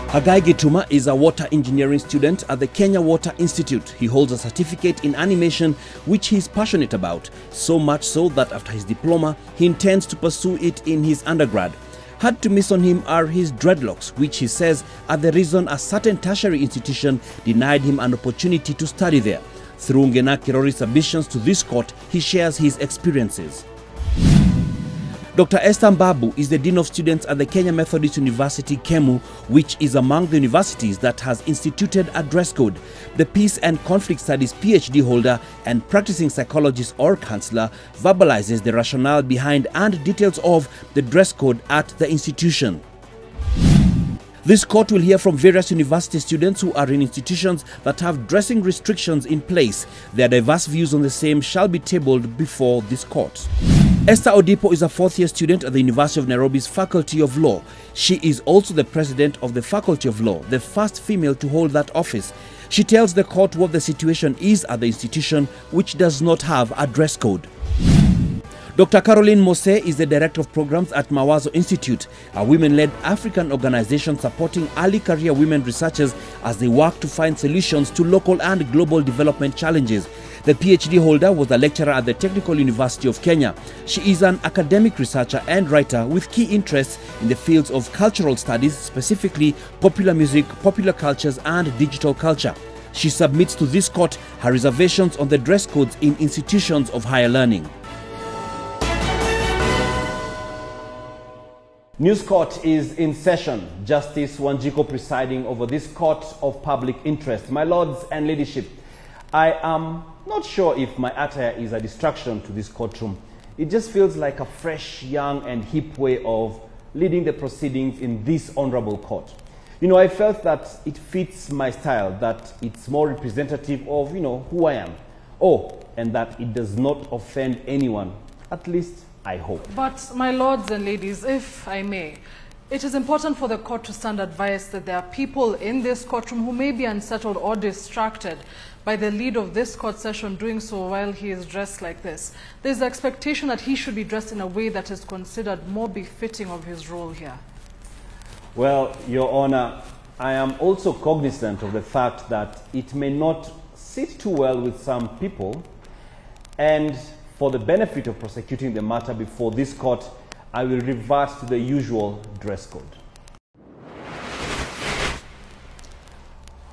Hagai Gituma is a water engineering student at the Kenya Water Institute. He holds a certificate in animation, which he is passionate about, so much so that after his diploma, he intends to pursue it in his undergrad. Hard to miss on him are his dreadlocks, which he says are the reason a certain tertiary institution denied him an opportunity to study there. Through Ngina Kirori's submissions to this court, he shares his experiences. Dr. Esther Mbabu is the Dean of Students at the Kenya Methodist University, KEMU, which is among the universities that has instituted a dress code. The Peace and Conflict Studies PhD holder and practicing psychologist or counselor verbalizes the rationale behind and details of the dress code at the institution. This court will hear from various university students who are in institutions that have dressing restrictions in place. Their diverse views on the same shall be tabled before this court. Esther Odipo is a fourth-year student at the University of Nairobi's Faculty of Law. She is also the president of the Faculty of Law, the first female to hold that office. She tells the court what the situation is at the institution, which does not have a dress code. Dr. Caroline Mose is the Director of Programs at Mawazo Institute, a women-led African organization supporting early career women researchers as they work to find solutions to local and global development challenges. The PhD holder was a lecturer at the Technical University of Kenya. She is an academic researcher and writer with key interests in the fields of cultural studies, specifically popular music, popular cultures, and digital culture. She submits to this court her reservations on the dress codes in institutions of higher learning. News Court is in session. Justice Wanjiko presiding over this court of public interest. My lords and ladyship, I am not sure if my attire is a distraction to this courtroom. It just feels like a fresh, young and hip way of leading the proceedings in this honorable court. You know, I felt that it fits my style, that it's more representative of, who I am. Oh, and that it does not offend anyone, at least I hope. But, my lords and ladies, if I may, it is important for the court to stand advised that there are people in this courtroom who may be unsettled or distracted by the lead of this court session doing so while he is dressed like this. There's the expectation that he should be dressed in a way that is considered more befitting of his role here. Well, Your Honor, I am also cognizant of the fact that it may not sit too well with some people, and for the benefit of prosecuting the matter before this court, I will revert to the usual dress code.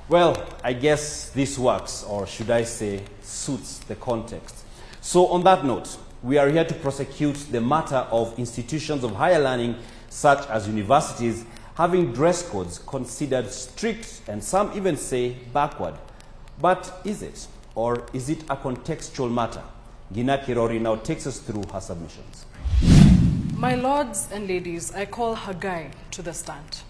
Well, I guess this works, or should I say, suits the context. So on that note, we are here to prosecute the matter of institutions of higher learning, such as universities, having dress codes considered strict and some even say backward. But is it, or is it a contextual matter? Ngina Kirori now takes us through her submissions. My lords and ladies, I call Hagai to the stand.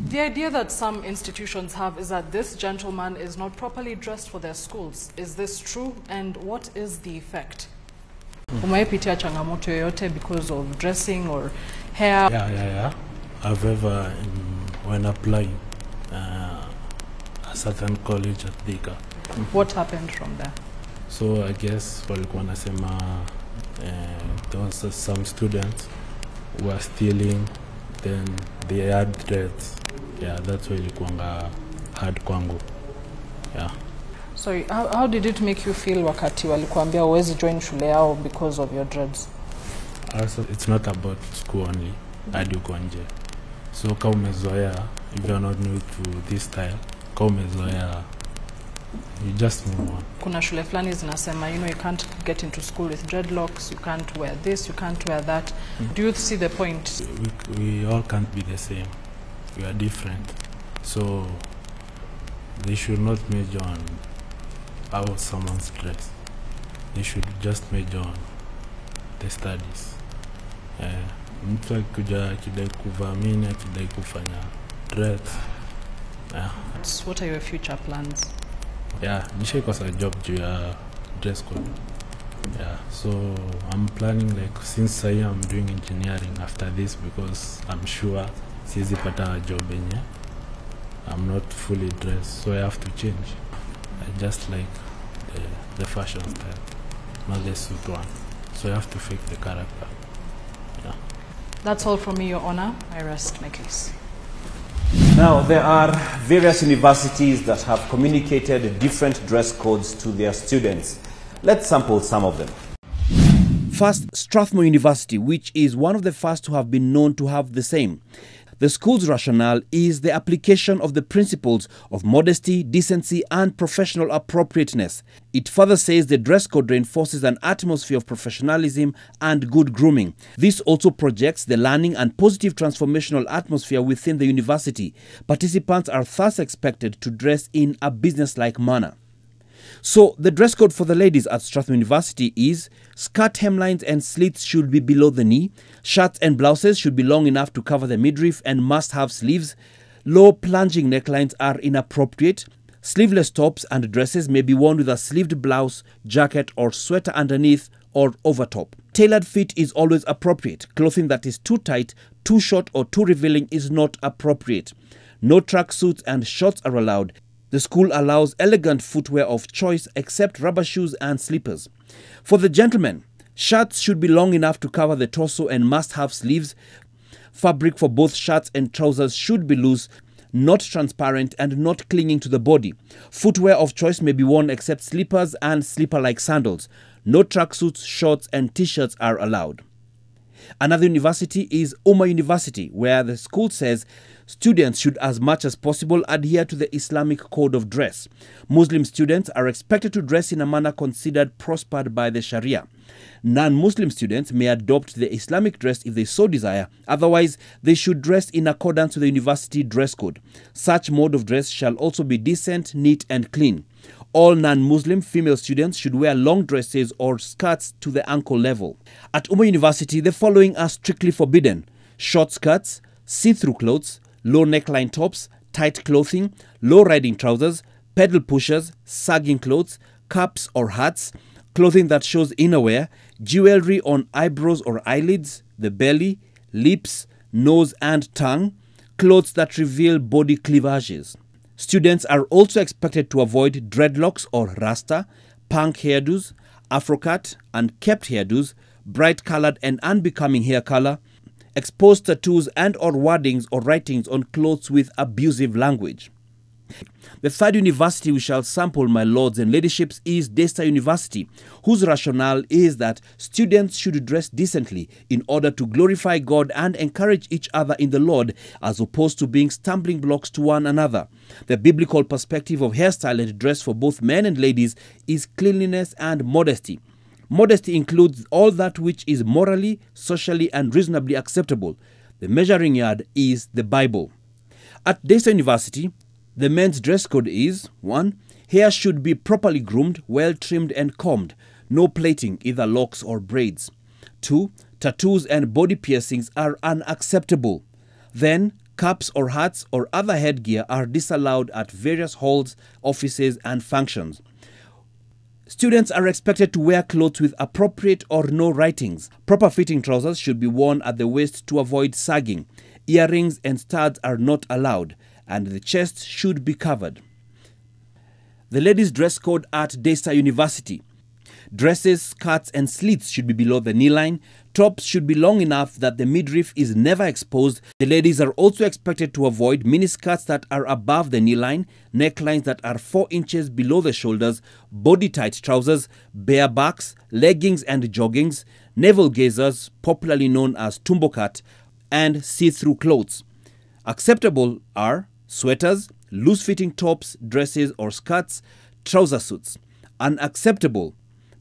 The idea that some institutions have is that this gentleman is not properly dressed for their schools. Is this true, and what is the effect? Umaipitia changamoto yoyote because of dressing or hair? Yeah. I've ever, when applying a certain college at Thika. What happened from there? So I guess walikuwa nasema there was some students who were stealing, then they had threats. Yeah, that's why ilikuwa hard kwangu. Yeah. Sorry, how did it make you feel wakati walikuambia uwezi join shule yao because of your dreads? Also, it's not about school only. Hadi uko nje. So kama umezoea, if you're not new to this style, kama umezoea, you just move on. Kuna shule flani zinasema, you can't get into school with dreadlocks, you can't wear this, you can't wear that. Do you see the point? We all can't be the same. We are different. So they should not measure on how someone's dressed. They should just measure on the studies. Mtu akikuja akidai kuvamini, akidai kufanya dreads. What are your future plans? Yeah, nishaikosa job juu ya dress code. Yeah, so I'm planning, like, since I am doing engineering after this, because I'm sure siwezi pata job enye I'm not fully dressed, so I have to change. I just like the fashion style, not the suit one. So I have to fake the character. Yeah. That's all from me, Your Honor. I rest my case. Now, there are various universities that have communicated different dress codes to their students. Let's sample some of them. First, Strathmore University, which is one of the first to have been known to have the same. The school's rationale is the application of the principles of modesty, decency, and professional appropriateness. It further says the dress code reinforces an atmosphere of professionalism and good grooming. This also projects the learning and positive transformational atmosphere within the university. Participants are thus expected to dress in a business-like manner. So, the dress code for the ladies at Strathmore University is: skirt hemlines and slits should be below the knee, shirts and blouses should be long enough to cover the midriff and must have sleeves, low plunging necklines are inappropriate, sleeveless tops and dresses may be worn with a sleeved blouse, jacket or sweater underneath or over top. Tailored fit is always appropriate. Clothing that is too tight, too short or too revealing is not appropriate. No tracksuits and shorts are allowed. The school allows elegant footwear of choice except rubber shoes and slippers. For the gentlemen, shirts should be long enough to cover the torso and must have sleeves. Fabric for both shirts and trousers should be loose, not transparent and not clinging to the body. Footwear of choice may be worn except slippers and slipper-like sandals. No tracksuits, shorts and t-shirts are allowed. Another university is Umma University, where the school says students should as much as possible adhere to the Islamic code of dress. Muslim students are expected to dress in a manner considered prospered by the Sharia. Non-Muslim students may adopt the Islamic dress if they so desire. Otherwise, they should dress in accordance with the university dress code. Such mode of dress shall also be decent, neat and clean. All non-Muslim female students should wear long dresses or skirts to the ankle level. At Umma University, the following are strictly forbidden: short skirts, see-through clothes, low neckline tops, tight clothing, low riding trousers, pedal pushers, sagging clothes, caps or hats, clothing that shows innerwear, jewelry on eyebrows or eyelids, the belly, lips, nose and tongue, clothes that reveal body cleavages. Students are also expected to avoid dreadlocks or rasta, punk hairdos, afrocut, unkept hairdos, bright-colored and unbecoming hair color, exposed tattoos and or wordings or writings on clothes with abusive language. The third university we shall sample, my lords and ladyships, is Daystar University, whose rationale is that students should dress decently in order to glorify God and encourage each other in the Lord, as opposed to being stumbling blocks to one another. The biblical perspective of hairstyle and dress for both men and ladies is cleanliness and modesty. Modesty includes all that which is morally, socially and reasonably acceptable. The measuring yard is the Bible. At Daystar University, the men's dress code is: 1. Hair should be properly groomed, well trimmed and combed. No plaiting, either locks or braids. 2. Tattoos and body piercings are unacceptable. Then, caps or hats or other headgear are disallowed at various halls, offices and functions. Students are expected to wear clothes with appropriate or no writings. Proper fitting trousers should be worn at the waist to avoid sagging. Earrings and studs are not allowed, and the chest should be covered. The ladies' dress code at Daystar University: dresses, skirts and slits should be below the knee line. Tops should be long enough that the midriff is never exposed. The ladies are also expected to avoid miniskirts that are above the knee line, necklines that are 4 inches below the shoulders, body-tight trousers, bare backs, leggings and joggings, navel gazers, popularly known as tumbokat, and see-through clothes. Acceptable are sweaters, loose-fitting tops, dresses or skirts, trouser suits. Unacceptable: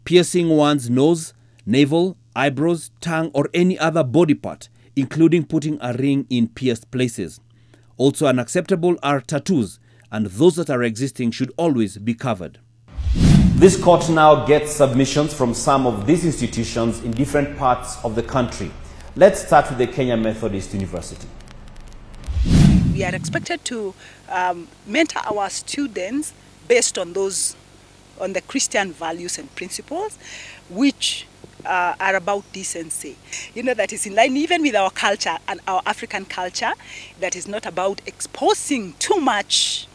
piercing one's nose, navel, eyebrows, tongue or any other body part, including putting a ring in pierced places. Also unacceptable are tattoos, and those that are existing should always be covered. This court now gets submissions from some of these institutions in different parts of the country. Let's start with the Kenya Methodist University. We are expected to mentor our students based on the Christian values and principles, which are about decency. You know, that is in line even with our culture and our African culture, that is not about exposing too much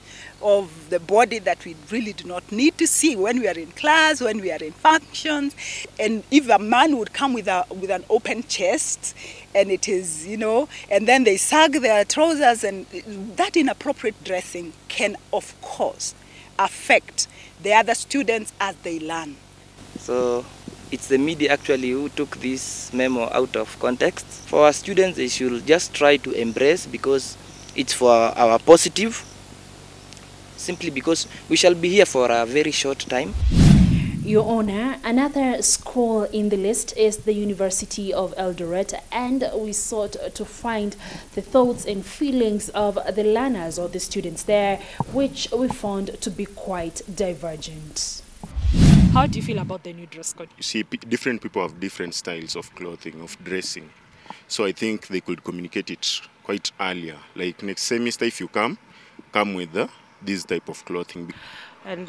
of the body that we really do not need to see when we are in class, when we are in functions. And if a man would come with an open chest, and it is, you know, and then they sag their trousers, and that inappropriate dressing can, of course, affect the other students as they learn. So it's the media actually who took this memo out of context. For our students, they should just try to embrace, because it's for our positive, simply because we shall be here for a very short time. Your Honor, another school in the list is the University of Eldoret, and we sought to find the thoughts and feelings of the learners or the students there, which we found to be quite divergent. How do you feel about the new dress code? You see, different people have different styles of clothing, of dressing. So I think they could communicate it quite earlier. Like next semester, if you come with this type of clothing. And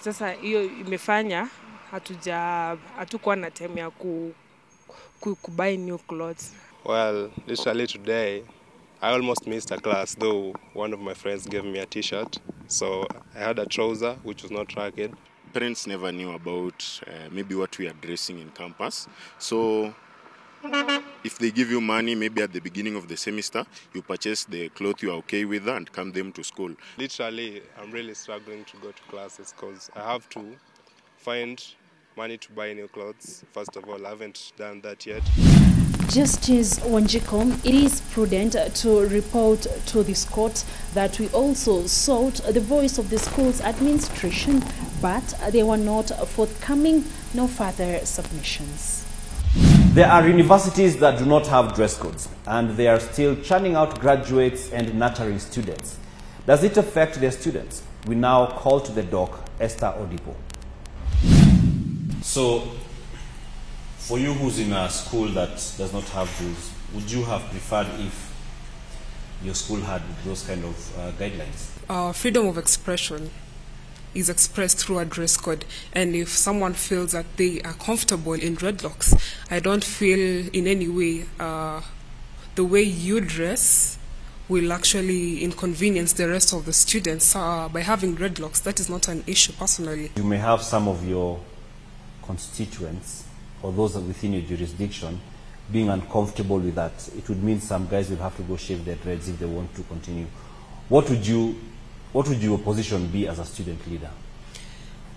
sasa hiyo imefanya hatukuwa na time ya buy new clothes. Well, literally today, I almost missed a class, though one of my friends gave me a t-shirt. So I had a trouser, which was not ragged. Parents never knew about maybe what we are dressing in campus. So if they give you money, maybe at the beginning of the semester, you purchase the clothes you are okay with and come them to school. Literally, I'm really struggling to go to classes because I have to find money to buy new clothes. First of all, I haven't done that yet. Justice Wanjikom, it is prudent to report to this court that we also sought the voice of the school's administration, but they were not forthcoming, no further submissions. There are universities that do not have dress codes, and they are still churning out graduates and nurturing students. Does it affect their students? We now call to the doc, Esther Odipo. So, for you who's in a school that does not have rules, would you have preferred if your school had those kind of guidelines? Freedom of expression is expressed through a dress code, and if someone feels that they are comfortable in dreadlocks, I don't feel in any way the way you dress will actually inconvenience the rest of the students by having dreadlocks. That is not an issue personally. You may have some of your constituents or those within your jurisdiction being uncomfortable with that. It would mean some guys will have to go shave their dreads if they want to continue. What would your position be as a student leader?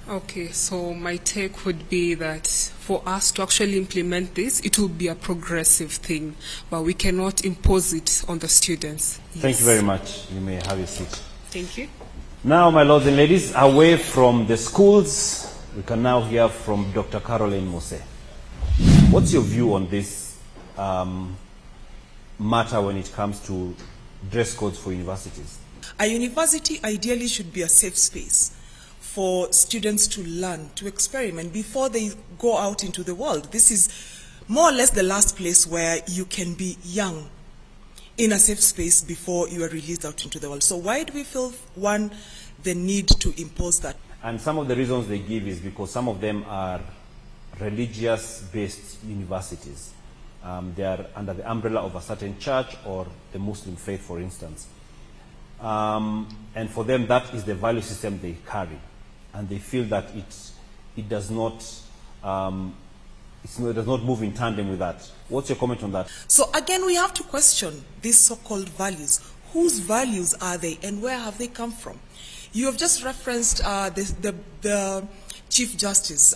Okay, so my take would be that for us to actually implement this, it will be a progressive thing, but we cannot impose it on the students. Yes. Thank you very much. You may have a seat. Thank you. Now, my lords and ladies, away from the schools, we can now hear from Dr. Caroline Mose. What's your view on this matter when it comes to dress codes for universities? A university ideally should be a safe space for students to learn, to experiment before they go out into the world. This is more or less the last place where you can be young in a safe space before you are released out into the world. So why do we feel, one, the need to impose that? And some of the reasons they give is because some of them are religious-based universities. They are under the umbrella of a certain church or the Muslim faith, for instance. And for them, that is the value system they carry. And they feel that it does not move in tandem with that. What's your comment on that? So again, we have to question these so-called values. Whose values are they and where have they come from? You have just referenced the Chief Justice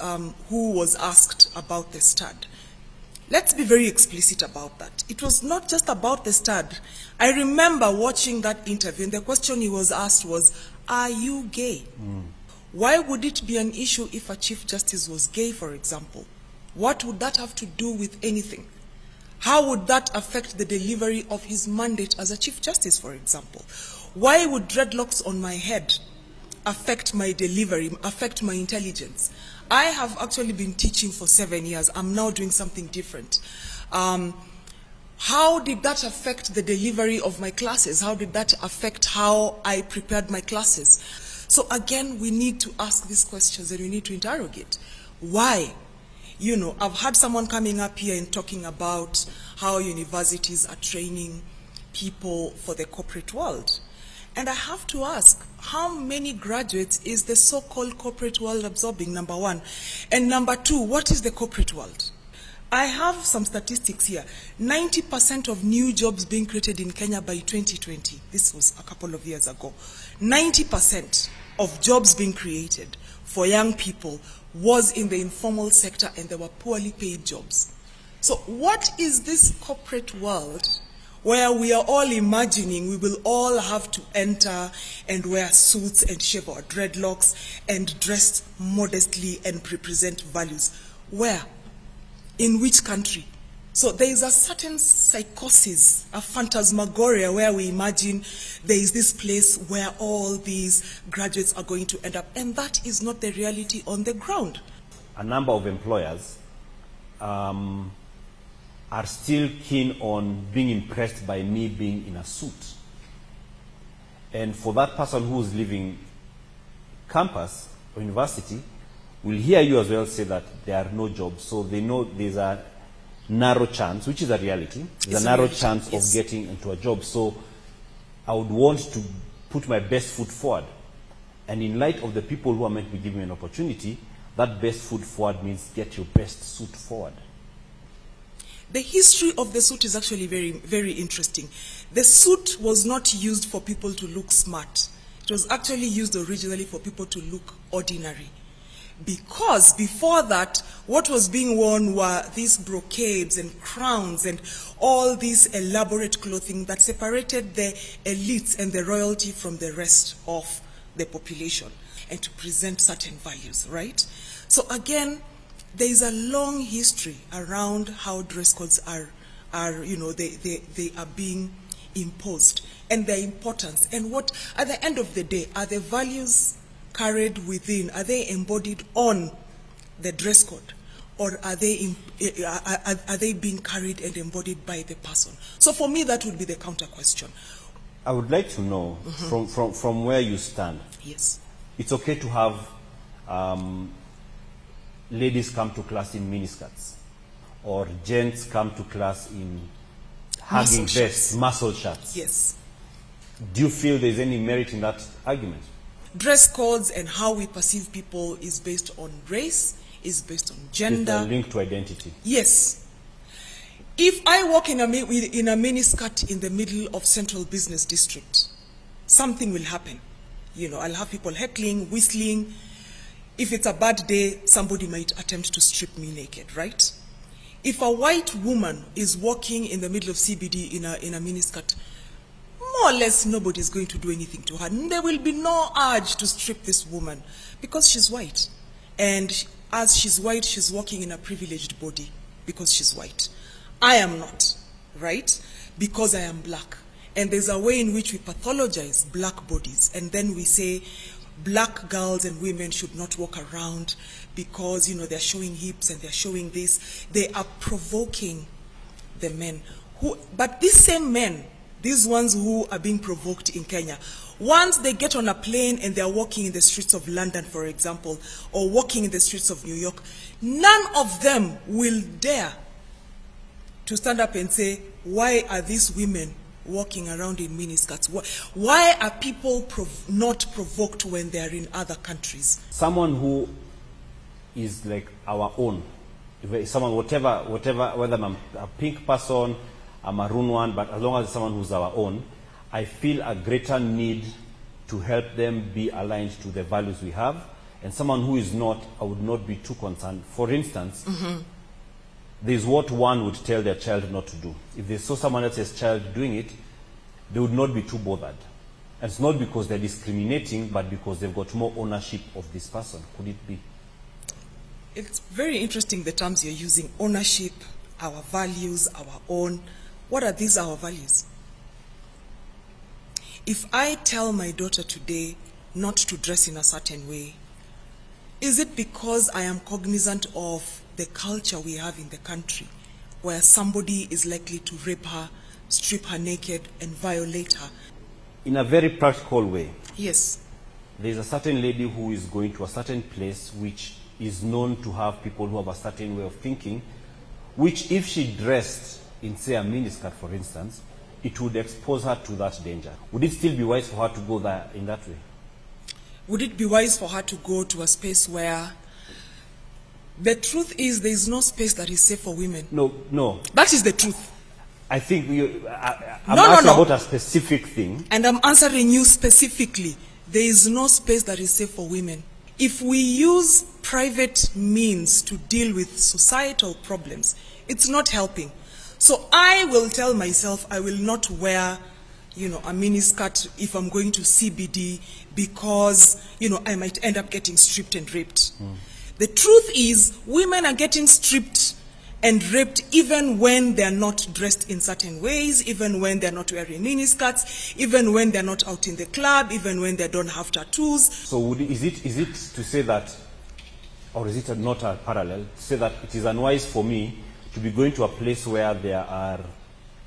who was asked about the stud. Let's be very explicit about that. It was not just about the stud. I remember watching that interview, and the question he was asked was, are you gay? Why would it be an issue if a Chief Justice was gay, for example? What would that have to do with anything? How would that affect the delivery of his mandate as a Chief Justice, for example? Why would dreadlocks on my head affect my delivery, affect my intelligence? I have actually been teaching for 7 years. I'm now doing something different. How did that affect the delivery of my classes? How did that affect how I prepared my classes? So again, we need to ask these questions and we need to interrogate. Why? You know, I've had someone coming up here and talking about how universities are training people for the corporate world. And I have to ask, how many graduates is the so-called corporate world absorbing, number one? And number two, what is the corporate world? I have some statistics here. 90% of new jobs being created in Kenya by 2020, this was a couple of years ago, 90% of jobs being created for young people was in the informal sector, and they were poorly paid jobs. So what is this corporate world where we are all imagining we will all have to enter and wear suits and shave our dreadlocks and dress modestly and represent values? Where? In which country? So there is a certain psychosis, a phantasmagoria, where we imagine there is this place where all these graduates are going to end up, and that is not the reality on the ground. A number of employers are still keen on being impressed by me being in a suit. And for that person who is leaving campus or university, will hear you as well say that there are no jobs, so they know there's a narrow chance, which is a reality, there's a narrow chance of getting into a job. So I would want to put my best foot forward. And in light of the people who are meant to be given an opportunity, that best foot forward means get your best suit forward. The history of the suit is actually very, very interesting. The suit was not used for people to look smart. It was actually used originally for people to look ordinary. Because before that, what was being worn were these brocades and crowns and all this elaborate clothing that separated the elites and the royalty from the rest of the population, and to present certain values, right? So again, there is a long history around how dress codes are you know, they are being imposed, and their importance, and what, at the end of the day, are the values carried within, are they embodied on the dress code, or are they being carried and embodied by the person? So for me, that would be the counter question. I would like to know, from where you stand. Yes. It's okay to have ladies come to class in miniskirts, or gents come to class in hugging vests, muscle shirts. Yes. Do you feel there's any merit in that argument? Dress codes and how we perceive people is based on race, is based on gender. It's linked to identity. Yes. If I walk in a miniskirt in the middle of Central Business District, something will happen. You know, I'll have people heckling, whistling. If it's a bad day, somebody might attempt to strip me naked, right? If a white woman is walking in the middle of CBD in a miniskirt, more or less nobody is going to do anything to her. There will be no urge to strip this woman because she's white. And as she's white, she's walking in a privileged body because she's white. I am not, right? Because I am black. And there's a way in which we pathologize black bodies, and then we say black girls and women should not walk around because, you know, they're showing hips and they're showing this. They are provoking the men. But these same men, these ones who are being provoked in Kenya, once they get on a plane and they're walking in the streets of London, for example, or walking in the streets of New York, none of them will dare to stand up and say, why are these women walking around in miniskirts? Why are people not provoked when they are in other countries? Someone who is like our own, someone, whether I'm a pink person, a maroon one, but as long as it's someone who's our own, I feel a greater need to help them be aligned to the values we have. And someone who is not, I would not be too concerned. For instance, there's what one would tell their child not to do. If they saw someone else's child doing it, they would not be too bothered. And it's not because they're discriminating, but because they've got more ownership of this person. Could it be? It's very interesting the terms you're using. Ownership, our values, our own. What are these our values? If I tell my daughter today not to dress in a certain way, is it because I am cognizant of the culture we have in the country, where somebody is likely to rape her, strip her naked, and violate her? In a very practical way. Yes. There's a certain lady who is going to a certain place which is known to have people who have a certain way of thinking, which if she dressed in, say, a miniskirt, for instance, it would expose her to that danger. Would it still be wise for her to go there in that way? would it be wise for her to go to a space where the truth is there is no space that is safe for women? No. That is the truth. I think I'm asking about a specific thing. And I'm answering you specifically. There is no space that is safe for women. If we use private means to deal with societal problems, it's not helping. So I will tell myself I will not wear, a miniskirt if I'm going to CBD because, I might end up getting stripped and raped. The truth is, women are getting stripped and raped even when they're not dressed in certain ways, even when they're not wearing miniskirts, even when they're not out in the club, even when they don't have tattoos. So is it to say that, or is it not a parallel, to say that it is unwise for me to be going to a place where there are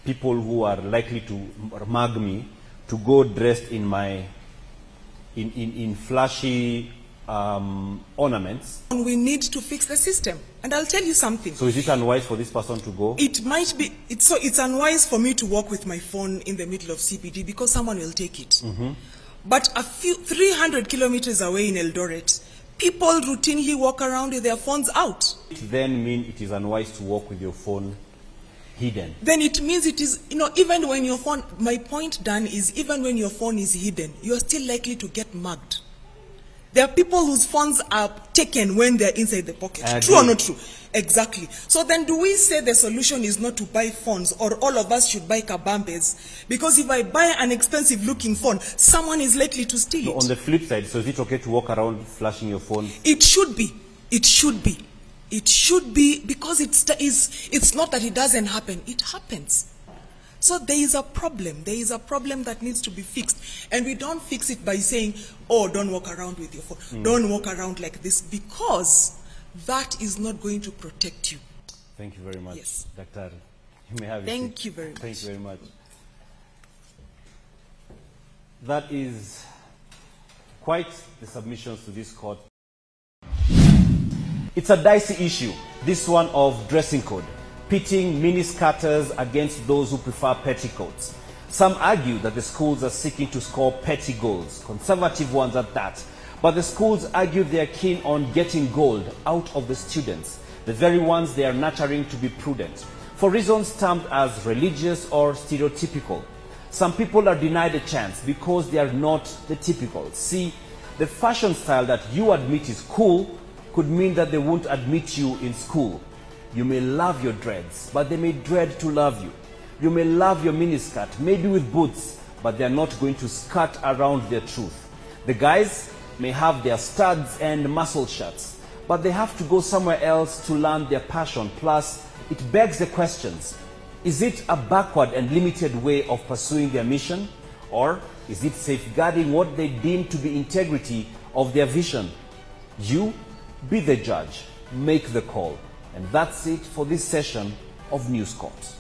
people who are likely to mug me, to go dressed in my, in flashy ornaments? We need to fix the system. And I'll tell you something. So is it unwise for this person to go? It might be. It's unwise for me to walk with my phone in the middle of CBD because someone will take it. But 300 kilometers away in Eldoret, people routinely walk around with their phones out. It then means it is unwise to walk with your phone hidden. Then it means it is, even when your phone, my point, Dan, is even when your phone is hidden, you are still likely to get mugged. There are people whose phones are taken when they're inside the pocket. True or not true? Exactly. So then do we say the solution is not to buy phones, or all of us should buy kabambes? Because if I buy an expensive looking phone, someone is likely to steal it. On the flip side, so is it okay to walk around flashing your phone? It should be. It should be. It should be, because it's not that it doesn't happen. It happens. So there is a problem. There is a problem that needs to be fixed. And we don't fix it by saying, oh, don't walk around with your phone. Don't walk around like this, because that is not going to protect you. Thank you very much. Yes. Doctor, you may have Thank you very much. Thank you very much. That is quite the submissions to this court. It's a dicey issue, this one of dressing code, pitting miniskirters against those who prefer petticoats. Some argue that the schools are seeking to score petty goals, conservative ones at that. But the schools argue they are keen on getting gold out of the students, the very ones they are nurturing to be prudent, for reasons termed as religious or stereotypical. Some people are denied a chance because they are not the typical. See, the fashion style that you admit is cool could mean that they won't admit you in school. You may love your dreads, but they may dread to love you. You may love your miniskirt, maybe with boots, but they are not going to skirt around their truth. The guys may have their studs and muscle shirts, but they have to go somewhere else to learn their passion. Plus, it begs the questions. Is it a backward and limited way of pursuing their mission? Or is it safeguarding what they deem to be integrity of their vision? You be the judge, make the call. And that's it for this session of News Court.